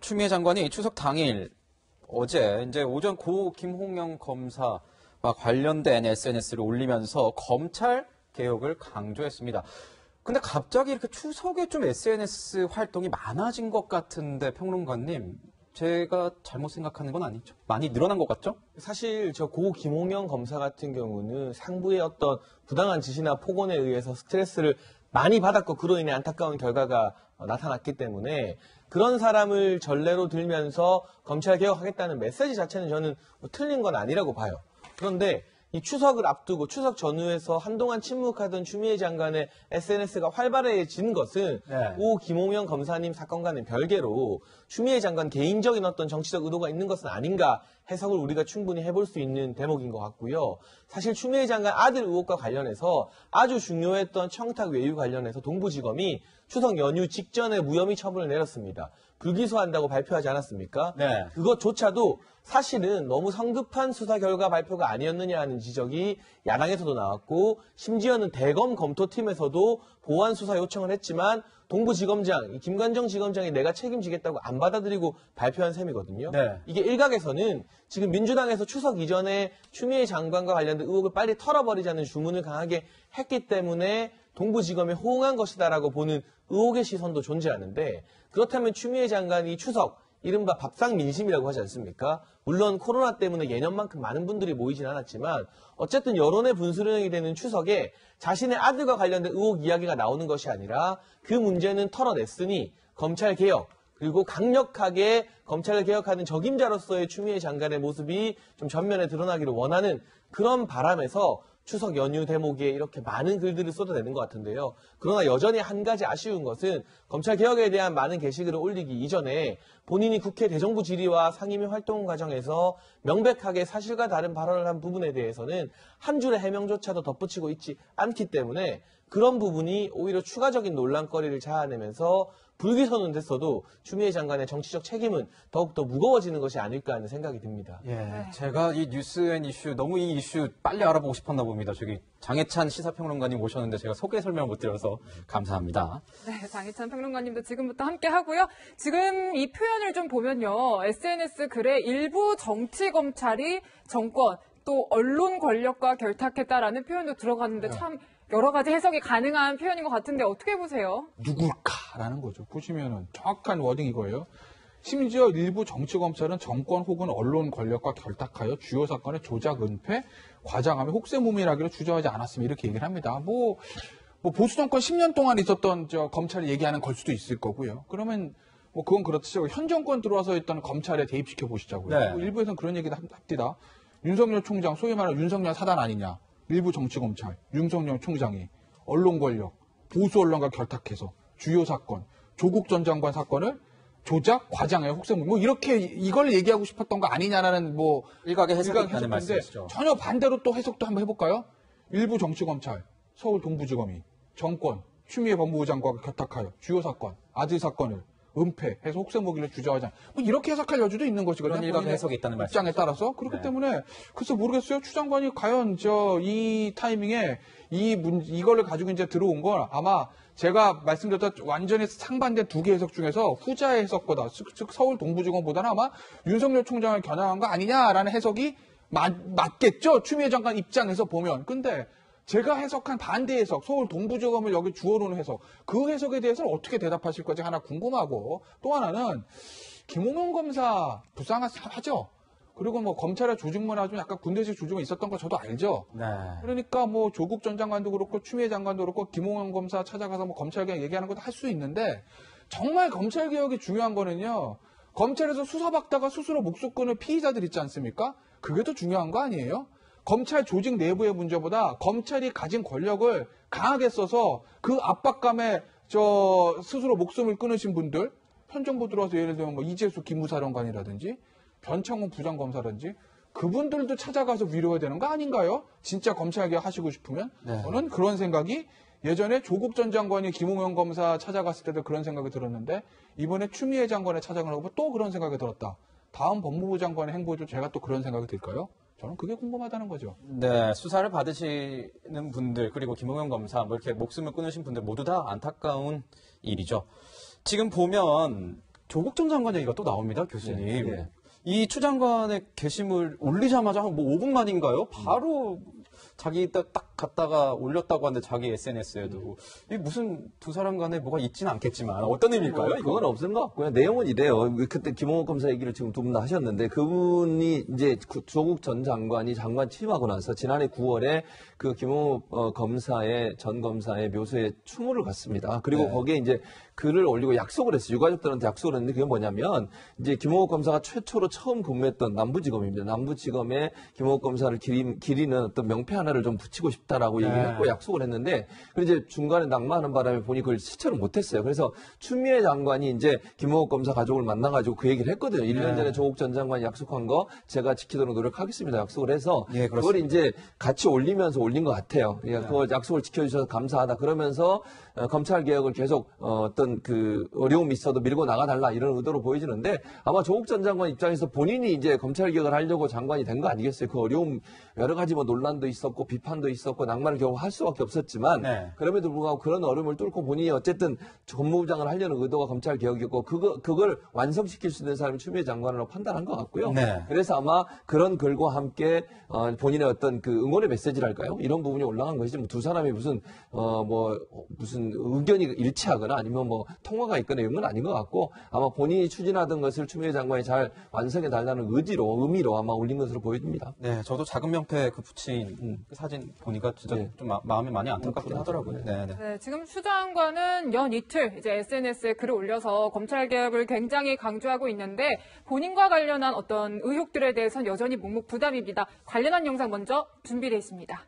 추미애 장관이 추석 당일 어제 이제 오전 고 김홍영 검사와 관련된 SNS를 올리면서 검찰 개혁을 강조했습니다. 근데 갑자기 이렇게 추석에 좀 SNS 활동이 많아진 것 같은데 평론가님, 제가 잘못 생각하는 건 아니죠? 많이 늘어난 것 같죠? 사실 저 고 김홍영 검사 같은 경우는 상부의 어떤 부당한 지시나 폭언에 의해서 스트레스를 많이 받았고 그로 인해 안타까운 결과가 나타났기 때문에 그런 사람을 전례로 들면서 검찰 개혁하겠다는 메시지 자체는 저는 뭐 틀린 건 아니라고 봐요. 그런데 이 추석을 앞두고 추석 전후에서 한동안 침묵하던 추미애 장관의 SNS가 활발해진 것은 오 김홍영 검사님 사건과는 별개로 추미애 장관 개인적인 어떤 정치적 의도가 있는 것은 아닌가 해석을 우리가 충분히 해볼 수 있는 대목인 것 같고요. 사실 추미애 장관 아들 의혹과 관련해서 아주 중요했던 청탁 외유 관련해서 동부지검이 추석 연휴 직전에 무혐의 처분을 내렸습니다. 불기소한다고 발표하지 않았습니까? 네. 그것조차도 사실은 너무 성급한 수사 결과 발표가 아니었느냐는 지적이 야당에서도 나왔고 심지어는 대검 검토팀에서도 보완 수사 요청을 했지만 동부지검장, 김관정 지검장이 내가 책임지겠다고 안 받아들이고 발표한 셈이거든요. 네. 이게 일각에서는 지금 민주당에서 추석 이전에 추미애 장관과 관련된 의혹을 빨리 털어버리자는 주문을 강하게 했기 때문에 동부지검에 호응한 것이다라고 보는 의혹의 시선도 존재하는데 그렇다면 추미애 장관이 추석, 이른바 밥상 민심이라고 하지 않습니까? 물론 코로나 때문에 예년만큼 많은 분들이 모이진 않았지만 어쨌든 여론의 분수령이 되는 추석에 자신의 아들과 관련된 의혹 이야기가 나오는 것이 아니라 그 문제는 털어냈으니 검찰개혁 그리고 강력하게 검찰을 개혁하는 적임자로서의 추미애 장관의 모습이 좀 전면에 드러나기를 원하는 그런 바람에서 추석 연휴 대목에 이렇게 많은 글들을 쏟아내는 것 같은데요. 그러나 여전히 한 가지 아쉬운 것은 검찰개혁에 대한 많은 게시글을 올리기 이전에 본인이 국회 대정부 질의와 상임위 활동 과정에서 명백하게 사실과 다른 발언을 한 부분에 대해서는 한 줄의 해명조차도 덧붙이고 있지 않기 때문에 그런 부분이 오히려 추가적인 논란거리를 자아내면서 불기소는 됐어도 추미애 장관의 정치적 책임은 더욱더 무거워지는 것이 아닐까 하는 생각이 듭니다. 예, 제가 이 뉴스앤이슈 너무 이 이슈 빨리 알아보고 싶었나 봅니다. 저기 장해찬 시사평론가님 오셨는데 제가 소개 설명 못 드려서 감사합니다. 네, 장해찬 평론가님도 지금부터 함께 하고요. 지금 이 표현을 좀 보면요. SNS 글에 일부 정치검찰이 정권 또 언론 권력과 결탁했다라는 표현도 들어갔는데 참 여러 가지 해석이 가능한 표현인 것 같은데 어떻게 보세요? 누굴까라는 거죠. 보시면은 정확한 워딩 이거예요. 심지어 일부 정치검찰은 정권 혹은 언론 권력과 결탁하여 주요 사건의 조작, 은폐, 과장하며 혹세무민하기로 주저하지 않았으면 이렇게 얘기를 합니다. 뭐 보수 정권 10년 동안 있었던 검찰이 얘기하는 걸 수도 있을 거고요. 그러면 뭐 그건 그렇죠. 현 정권 들어와서 있던 검찰에 대입시켜 보시자고요. 네. 뭐 일부에서는 그런 얘기도 합니다. 윤석열 총장, 소위 말하는 윤석열 사단 아니냐. 일부 정치검찰, 윤석열 총장이 언론 권력, 보수 언론과 결탁해서 주요 사건, 조국 전 장관 사건을 조작, 과장해 혹세무민 뭐 이렇게 이걸 얘기하고 싶었던 거 아니냐라는 뭐 일각의 해석이 있다는 말씀이시죠. 전혀 반대로 또 해석도 한번 해볼까요? 일부 정치검찰, 서울 동부지검이 정권, 추미애 법무부 장관과 결탁하여 주요 사건, 아들 사건을 은폐해서 혹세무민을 주저하자. 뭐 이렇게 해석할 여지도 있는 것이거든요. 그런 일각의 해석이 있다는 말씀. 입장에 따라서 그렇기 때문에 글쎄 모르겠어요. 추 장관이 과연 이 타이밍에 이거를 가지고 이제 들어온 건 아마 제가 말씀드렸던 완전히 상반된 두 개 해석 중에서 후자의 해석보다 즉 서울 동부지검보다는 아마 윤석열 총장을 겨냥한 거 아니냐라는 해석이 맞겠죠. 추미애 장관 입장에서 보면. 근데 제가 해석한 반대 해석, 서울 동부지검을 여기 주어놓은 해석, 그 해석에 대해서는 어떻게 대답하실 건지 하나 궁금하고 또 하나는 김홍영 검사 불쌍하죠. 그리고 뭐 검찰의 조직문화 좀 약간 군대식 조직이 있었던 거 저도 알죠. 네. 그러니까 뭐 조국 전 장관도 그렇고 추미애 장관도 그렇고 김홍영 검사 찾아가서 뭐 검찰개혁 얘기하는 것도 할 수 있는데 정말 검찰개혁이 중요한 거는요. 검찰에서 수사받다가 스스로 목숨 끊을 피의자들 있지 않습니까? 그게 더 중요한 거 아니에요? 검찰 조직 내부의 문제보다 검찰이 가진 권력을 강하게 써서 그 압박감에 스스로 목숨을 끊으신 분들, 현 정부 들어와서 예를 들면 뭐 이재수 기무사령관이라든지 변창훈 부장검사라든지 그분들도 찾아가서 위로해야 되는 거 아닌가요? 진짜 검찰개혁 하시고 싶으면? 네. 저는 그런 생각이 예전에 조국 전 장관이 김홍영 검사 찾아갔을 때도 그런 생각이 들었는데 이번에 추미애 장관의 찾아가는 거 보고 또 그런 생각이 들었다. 다음 법무부 장관의 행보에도 제가 또 그런 생각이 들까요? 저는 그게 궁금하다는 거죠. 네, 수사를 받으시는 분들 그리고 김홍영 검사 뭐 이렇게 목숨을 끊으신 분들 모두 다 안타까운 일이죠. 지금 보면 조국 전 장관 얘기가 또 나옵니다, 교수님. 네. 이 추 장관의 게시물 올리자마자 한 뭐 5분 만인가요? 바로 자기 딱 갔다가 올렸다고 하는데 자기 SNS에도 이 무슨 두 사람 간에 뭐가 있지는 않겠지만 어떤 의미일까요? 이거? 그건 없는 것 같고요. 내용은 이래요. 그때 김홍욱 검사 얘기를 지금 두 분 다 하셨는데 그분이 이제 조국 전 장관이 장관 취임하고 나서 지난해 9월에 그 김홍욱 전 검사의 묘소에 추모를 갔습니다. 그리고 네. 거기에 이제 글을 올리고 약속을 했어요. 유가족들한테 약속을 했는데 그게 뭐냐면 이제 김홍욱 검사가 최초로 처음 근무했던 남부지검입니다. 남부지검에 김홍욱 검사를 기리는 어떤 명패 하나를 좀 붙이고 싶다라고 네. 얘기했고 약속을 했는데 그 이제 중간에 낙마하는 바람에 보니 그걸 실천을 못했어요. 그래서 추미애 장관이 이제 김홍욱 검사 가족을 만나가지고 그 얘기를 했거든요. 1년 전에 조국 전 장관이 약속한 거 제가 지키도록 노력하겠습니다. 약속을 해서 예, 그렇습니다. 그걸 이제 같이 올리면서 올린 것 같아요. 그러니까 그걸 약속을 지켜주셔서 감사하다. 그러면서 검찰 개혁을 계속 어떤 그 어려움이 있어도 밀고 나가달라 이런 의도로 보여지는데 아마 조국 전 장관 입장에서 본인이 이제 검찰 개혁을 하려고 장관이 된 거 아니겠어요? 그 어려움 여러 가지 뭐 논란도 있었고 비판도 있었고 낙마를 결국 할 수밖에 없었지만 네. 그럼에도 불구하고 그런 어려움을 뚫고 본인이 어쨌든 법무부장을 하려는 의도가 검찰 개혁이었고 그걸 완성시킬 수 있는 사람이 추미애 장관으로 판단한 것 같고요. 네. 그래서 아마 그런 글과 함께 본인의 어떤 그 응원의 메시지랄까요? 이런 부분이 올라간 것이지 뭐 두 사람이 무슨 의견이 일치하거나 아니면 뭐 통화가 있거나 이런 건 아닌 것 같고 아마 본인이 추진하던 것을 추미애 장관이 잘 완성해 달라는 의미로 아마 올린 것으로 보여집니다. 네, 저도 작은 명패 그 붙인 그 사진 보니까 진짜 네. 좀 마음이 많이 안타깝긴 하더라고요. 네, 네. 네, 지금 추 장관은 연 이틀 이제 SNS에 글을 올려서 검찰 개혁을 굉장히 강조하고 있는데 본인과 관련한 어떤 의혹들에 대해서는 여전히 묵묵부답입니다. 관련한 영상 먼저 준비되어 있습니다.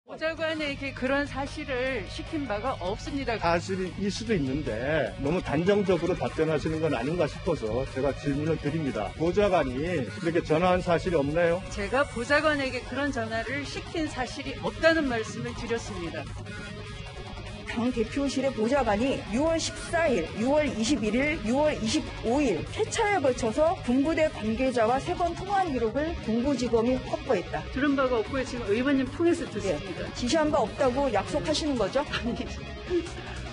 보좌관에게 그런 사실을 시킨 바가 없습니다. 사실일 수도 있는데 너무 단정적으로 답변하시는 건 아닌가 싶어서 제가 질문을 드립니다. 보좌관이 그렇게 전화한 사실이 없나요? 제가 보좌관에게 그런 전화를 시킨 사실이 없다는 말씀을 드렸습니다. 당 대표실의 보좌관이 6월 14일, 6월 21일, 6월 25일 세 차례에 걸쳐서 군부대 관계자와 3번 통화한 기록을 동부지검이 확보했다. 들은 바가 없고요. 지금 의원님 통해서 듣습니다. 지시한 바 없다고 약속하시는 거죠? 아니,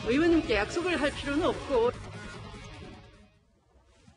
의원님께 약속을 할 필요는 없고.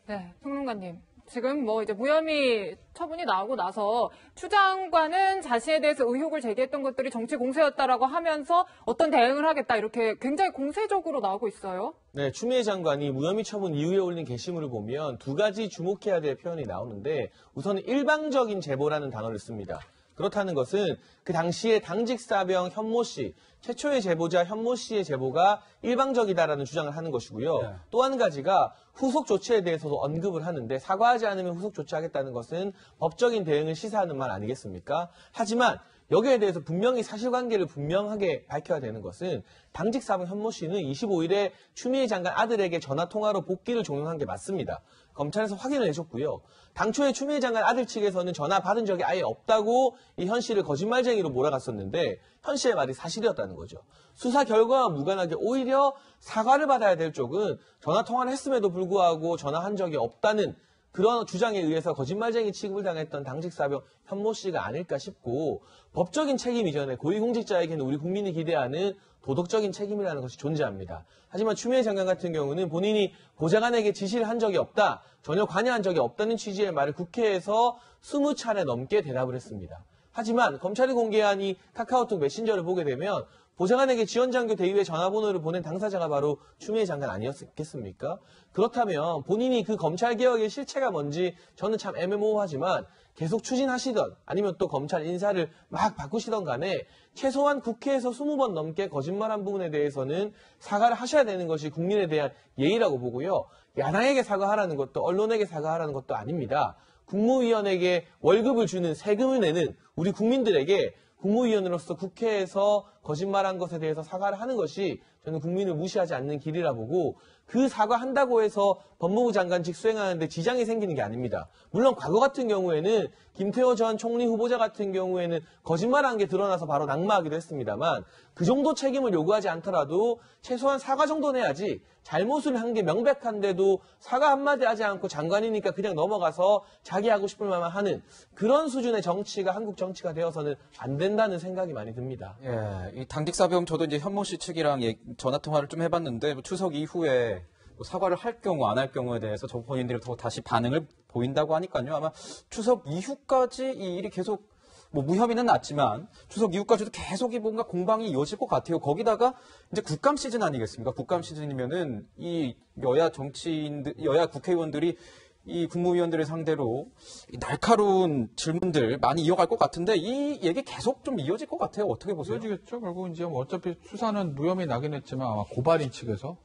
네, 평론가님. 지금 뭐 이제 무혐의 처분이 나오고 나서 추 장관은 자신에 대해서 의혹을 제기했던 것들이 정치 공세였다라고 하면서 어떤 대응을 하겠다 이렇게 굉장히 공세적으로 나오고 있어요. 네, 추미애 장관이 무혐의 처분 이후에 올린 게시물을 보면 두 가지 주목해야 될 표현이 나오는데 우선 일방적인 제보라는 단어를 씁니다. 그렇다는 것은 그 당시에 당직 사병 현모 씨, 최초의 제보자 현모 씨의 제보가 일방적이다라는 주장을 하는 것이고요. 네. 또 한 가지가 후속 조치에 대해서도 언급을 하는데 사과하지 않으면 후속 조치하겠다는 것은 법적인 대응을 시사하는 말 아니겠습니까? 하지만 여기에 대해서 분명히 사실관계를 분명하게 밝혀야 되는 것은 당직 사병 현모 씨는 25일에 추미애 장관 아들에게 전화통화로 복귀를 종용한 게 맞습니다. 검찰에서 확인을 해줬고요. 당초에 추미애 장관 아들 측에서는 전화 받은 적이 아예 없다고 이 현 씨를 거짓말쟁이로 몰아갔었는데 현 씨의 말이 사실이었다는 거죠. 수사 결과와 무관하게 오히려 사과를 받아야 될 쪽은 전화통화를 했음에도 불구하고 전화한 적이 없다는 그런 주장에 의해서 거짓말쟁이 취급을 당했던 당직사병 현모 씨가 아닐까 싶고 법적인 책임 이전에 고위공직자에게는 우리 국민이 기대하는 도덕적인 책임이라는 것이 존재합니다. 하지만 추미애 장관 같은 경우는 본인이 보좌관에게 지시를 한 적이 없다, 전혀 관여한 적이 없다는 취지의 말을 국회에서 20차례 넘게 대답을 했습니다. 하지만 검찰이 공개한 이 카카오톡 메신저를 보게 되면 보좌관에게 지원장교 대위의 전화번호를 보낸 당사자가 바로 추미애 장관 아니었겠습니까? 그렇다면 본인이 그 검찰개혁의 실체가 뭔지 저는 참 애매모호하지만 계속 추진하시던 아니면 또 검찰 인사를 막 바꾸시던 간에 최소한 국회에서 20번 넘게 거짓말한 부분에 대해서는 사과를 하셔야 되는 것이 국민에 대한 예의라고 보고요. 야당에게 사과하라는 것도 언론에게 사과하라는 것도 아닙니다. 국무위원에게 월급을 주는 세금을 내는 우리 국민들에게 국무위원으로서 국회에서 거짓말한 것에 대해서 사과를 하는 것이 저는 국민을 무시하지 않는 길이라 보고 그 사과한다고 해서 법무부 장관직 수행하는데 지장이 생기는 게 아닙니다. 물론 과거 같은 경우에는 김태호 전 총리 후보자 같은 경우에는 거짓말한 게 드러나서 바로 낙마하기도 했습니다만 그 정도 책임을 요구하지 않더라도 최소한 사과 정도 내야지 잘못을 한 게 명백한데도 사과 한마디 하지 않고 장관이니까 그냥 넘어가서 자기 하고 싶을 만만 하는 그런 수준의 정치가 한국 정치가 되어서는 안 된다는 생각이 많이 듭니다. 예, 이 당직사병 저도 이제 현모 씨 측이랑 전화 통화를 좀 해봤는데 뭐 추석 이후에 뭐 사과를 할 경우 안 할 경우에 대해서 저 본인들이 더 다시 반응을 보인다고 하니까요. 아마 추석 이후까지 이 일이 계속 뭐 무혐의는 낮지만 추석 이후까지도 계속 이 뭔가 공방이 이어질 것 같아요. 거기다가 이제 국감 시즌 아니겠습니까? 국감 시즌이면은 이 여야 정치인들, 여야 국회의원들이 이 국무위원들을 상대로 이 날카로운 질문들 많이 이어갈 것 같은데 이 얘기 계속 좀 이어질 것 같아요. 어떻게 보세요? 이어지겠죠. 결국 이제 뭐 어차피 수사는 무혐의 나긴 했지만 아마 고발인 측에서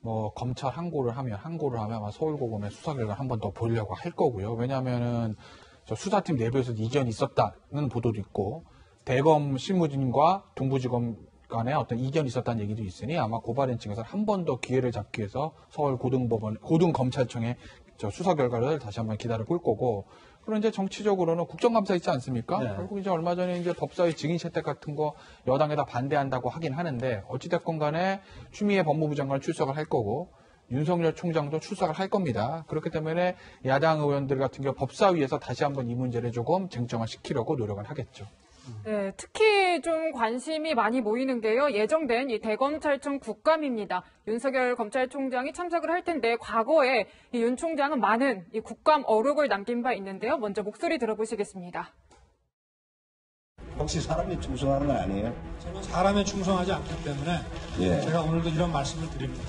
뭐 검찰 항고를 하면 아마 서울고검의 수사 결과를 한 번 더 보려고 할 거고요. 왜냐하면은 저 수사팀 내부에서 이견이 있었다는 보도도 있고 대검 실무진과 동부지검 간에 어떤 이견이 있었다는 얘기도 있으니 아마 고발인 측에서 한 번 더 기회를 잡기 위해서 서울 고등검찰청에 저 수사 결과를 다시 한번 기다려 볼 거고, 그리고 이제 정치적으로는 국정감사 있지 않습니까? 네. 결국 이제 얼마 전에 이제 법사위 증인 채택 같은 거 여당에다 반대한다고 하긴 하는데 어찌됐건 간에 추미애 법무부 장관 출석을 할 거고 윤석열 총장도 출석을 할 겁니다. 그렇기 때문에 야당 의원들 같은 경우 법사위에서 다시 한번 이 문제를 조금 쟁점화시키려고 노력을 하겠죠. 네, 특히 좀 관심이 많이 모이는 게요. 예정된 이 대검찰청 국감입니다. 윤석열 검찰총장이 참석을 할 텐데 과거에 이 윤 총장은 많은 이 국감 어록을 남긴 바 있는데요. 먼저 목소리 들어보시겠습니다. 혹시 사람이 충성하는 건 아니에요? 저는 사람에 충성하지 않기 때문에 제가 오늘도 이런 말씀을 드립니다.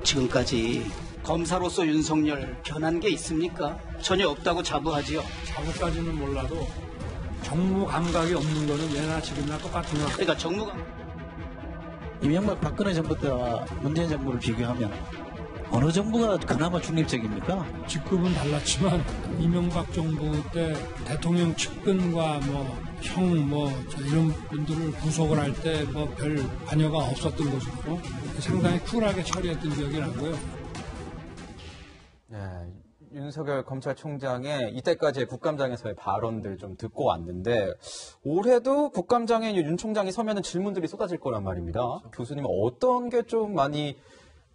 지금까지 검사로서 윤석열 변한 게 있습니까? 전혀 없다고 자부하지요. 자부까지는 몰라도 정무 감각이 없는 거는 예나 지금이나 똑같은 것 같아요. 그러니까 정무 감각. 이명박 박근혜 정부 때와 문재인 정부를 비교하면 어느 정부가 그나마 중립적입니까? 직급은 달랐지만 이명박 정부 때 대통령 측근과 이런 분들을 구속을 할 때 별 관여가 없었던 것으로 상당히 쿨하게 처리했던 기억이 나고요. 네, 윤석열 검찰총장의 이때까지의 국감장에서의 발언들 좀 듣고 왔는데 올해도 국감장에 윤 총장이 서면은 질문들이 쏟아질 거란 말입니다. 교수님 어떤 게 좀 많이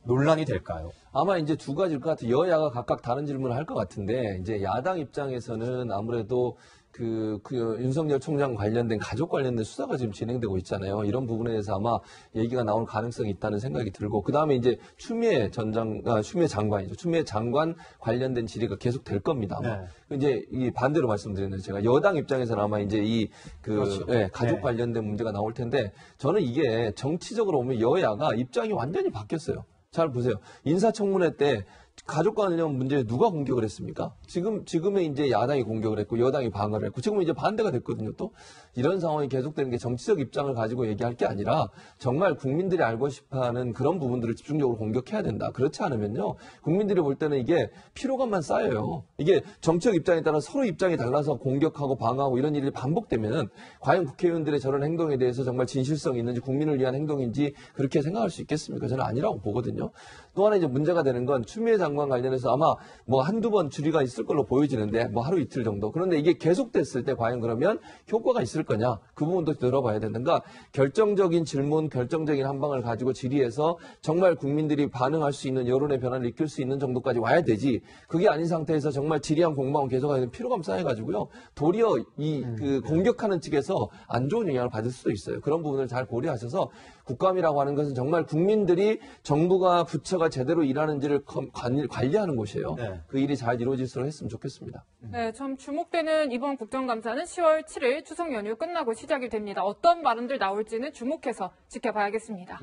논란이 될까요? 아마 이제 두 가지일 것 같아요. 여야가 각각 다른 질문을 할 것 같은데 이제 야당 입장에서는 아무래도 그 윤석열 총장 관련된 가족 관련된 수사가 지금 진행되고 있잖아요. 이런 부분에 대해서 아마 얘기가 나올 가능성이 있다는 생각이 들고, 그 다음에 이제 추미애 장관 관련된 질의가 계속 될 겁니다. 아마. 네. 이제 이 반대로 말씀드렸는데 제가 여당 입장에서는 아마 이제 그렇죠. 가족 관련된 문제가 나올 텐데 저는 이게 정치적으로 보면 여야가 입장이 완전히 바뀌었어요. 잘 보세요. 인사청문회 때 가족 관련 문제에 누가 공격을 했습니까? 지금의 이제 야당이 공격을 했고 여당이 방어를 했고 지금은 이제 반대가 됐거든요. 또 이런 상황이 계속되는 게 정치적 입장을 가지고 얘기할 게 아니라 정말 국민들이 알고 싶어하는 그런 부분들을 집중적으로 공격해야 된다. 그렇지 않으면요, 국민들이 볼 때는 이게 피로감만 쌓여요. 이게 정치적 입장에 따라 서로 입장이 달라서 공격하고 방어하고 이런 일이 반복되면은 과연 국회의원들의 저런 행동에 대해서 정말 진실성이 있는지 국민을 위한 행동인지 그렇게 생각할 수 있겠습니까? 저는 아니라고 보거든요. 또 하나 이제 문제가 되는 건 추미애 장관 관련해서 아마 한두 번 질의가 있을 걸로 보여지는데 하루 이틀 정도. 그런데 이게 계속됐을 때 과연 그러면 효과가 있을 거냐? 그 부분도 들어봐야 되는가. 결정적인 질문, 결정적인 한방을 가지고 질의해서 정말 국민들이 반응할 수 있는 여론의 변화를 이끌 수 있는 정도까지 와야 되지. 그게 아닌 상태에서 정말 질의한 공방은 계속하는 피로감 쌓여가지고요. 도리어 공격하는 측에서 안 좋은 영향을 받을 수도 있어요. 그런 부분을 잘 고려하셔서 국감이라고 하는 것은 정말 국민들이 정부가 부처가 제대로 일하는지를 관리하는 곳이에요. 네. 그 일이 잘 이루어질 수 있도록 했으면 좋겠습니다. 네, 참 주목되는 이번 국정감사는 10월 7일 추석 연휴 끝나고 시작이 됩니다. 어떤 발언들 나올지는 주목해서 지켜봐야겠습니다.